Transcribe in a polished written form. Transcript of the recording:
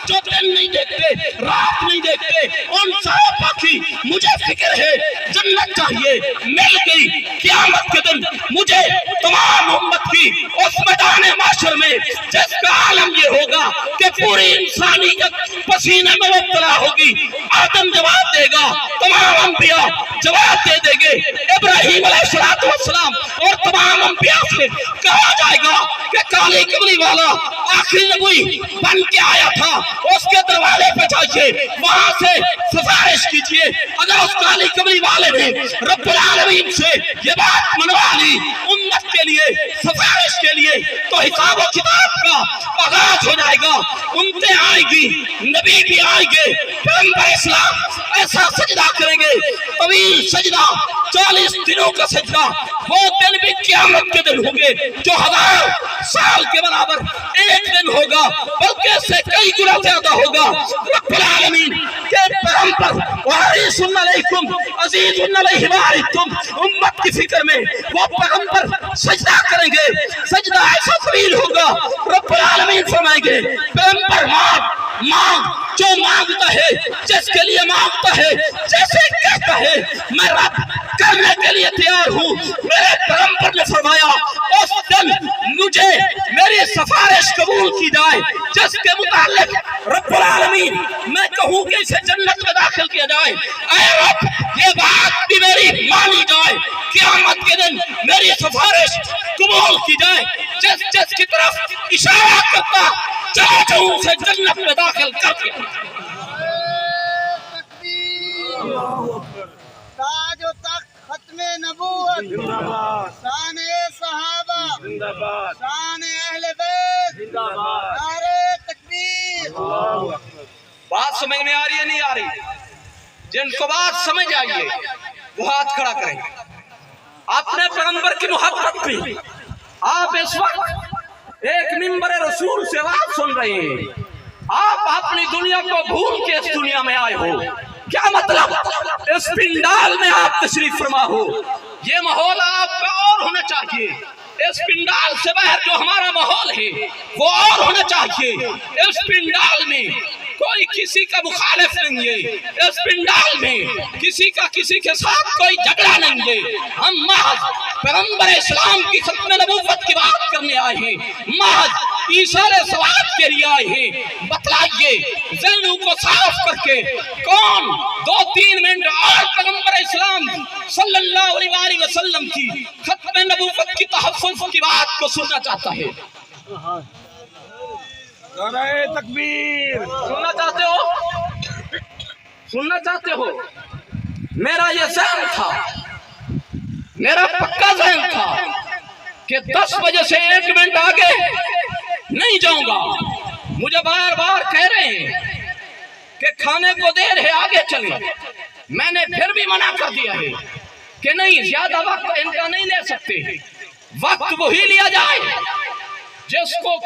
जो दिन नहीं देखते, रात नहीं देखते, उन साहबा की मुझे फिक्र है। जन्नत चाहिए, मिल गई क़यामत के दिन मुझे तमाम उम्मत की उस मैदान माशर में, जिसका आलम ये होगा कि पूरी इंसानियत पसीने में मुब्तला होगी। आदम जवाब देगा, तमाम अंबिया जवाब दे देंगे, इब्राहीम अलैहिस्सलाम और तमाम अंबिया से कहा जाएगा कि काली कमली वाला आखिरी नबी बन के आया था, उसके दरवाजे पे जाइए, वहां से सिफारिश कीजिए। अगर उस काली कमली वाले ने रब्बुल आलमीन से ये बात मनवा ली उम्मत के लिए, सिफारिश के लिए, तो हिसाब और किताब का आगाज हो जाएगा। उम्मतें आएगी, नबी भी आएंगे, पैगंबर इस्लाम ऐसा सजदा करेंगे, तवील सजदा, 40 दिनों का सजदा। वो दिन भी क़यामत के दिन होंगे जो 1000 साल के बराबर एक दिन होगा, बल्कि इससे कई गुना ज्यादा होगा। रब्बुल आलमीन के पैगंबर वहरीसुन अलैकुम अज़ीज़ुन अलैहि मा अनित्तुम उम्मत की फिक्र में वो पैगंबर सजदा करेंगे, सजदा ऐसा तवील होगा। रब्बुल आलमीन फरमाएंगे, पैगंबर मांग जो मांगता है, जिसके लिए मांगता है, जैसे कहता है, मैं रब करने के लिए तैयार हूँ। मेरे पैगंबर ने फरमाया, उस दिन मुझे मेरी सिफारिश कबूल की जाए, जिसके मुतालिक रब्बुल आलमीन मैं कहूँ कि इसे जन्नत में दाखिल किया जाए। ऐ रब, ये बात भी मेरी मानी जाए, क़यामत के दिन मेरी सिफारिश कबूल की जाए। जिस की तरफ इशारा करता चला जाऊं उसे जन्नत में दाखिल कर दिया। ताज और तख्त खत्मे नबूवत जिंदाबाद, शान-ए सहाबा जिंदाबाद, शान-ए अहले बैत जिंदाबाद, नारे तकबीर। बात समझ में आ रही है, नहीं आ रही? जिनको बात समझ आई है वो हाथ खड़ा करें। अपने पैगंबर की मोहब्बत में आप इस वक्त एक मिंबर रसूल से आवाज सुन रहे हैं। आप अपनी दुनिया को भूल के इस दुनिया में आए हो। क्या मतलब? इस पिंडाल में आप तशरीफ फरमा हो, ये माहौल आपका और होना चाहिए। इस पिंडाल से बाहर जो हमारा माहौल है वो और होना चाहिए। इस पिंडाल में कोई किसी का मुखालिफ नहीं है, इस पिंडाल में किसी का किसी के साथ कोई झगड़ा नहीं है। हम महज पैगंबर इस्लाम की खत्म नबूवत की बात करने आए हैं, महज ईसारे सवाब के लिए आए हैं। बतलाइए ज़हनों को साफ करके, कौन 2-3 मिनट और पैगंबर इस्लाम सल्लल्लाहु अलैहि वसल्लम की खत्म नबूवत की तहफ़्फ़ुज़ की बात को सुनना चाहता है? नारे तकबीर। सुनना चाहते हो? सुनना चाहते हो? मेरा ये ज़हन था, मेरा पक्का ज़हन था कि 10 बजे से 1 मिनट आगे नहीं जाऊंगा। मुझे बार बार कह रहे हैं कि खाने को देर है, आगे चले। मैंने फिर भी मना कर दिया है कि नहीं, ज्यादा वक्त इनका नहीं ले सकते। वक्त वही लिया जाए जिसको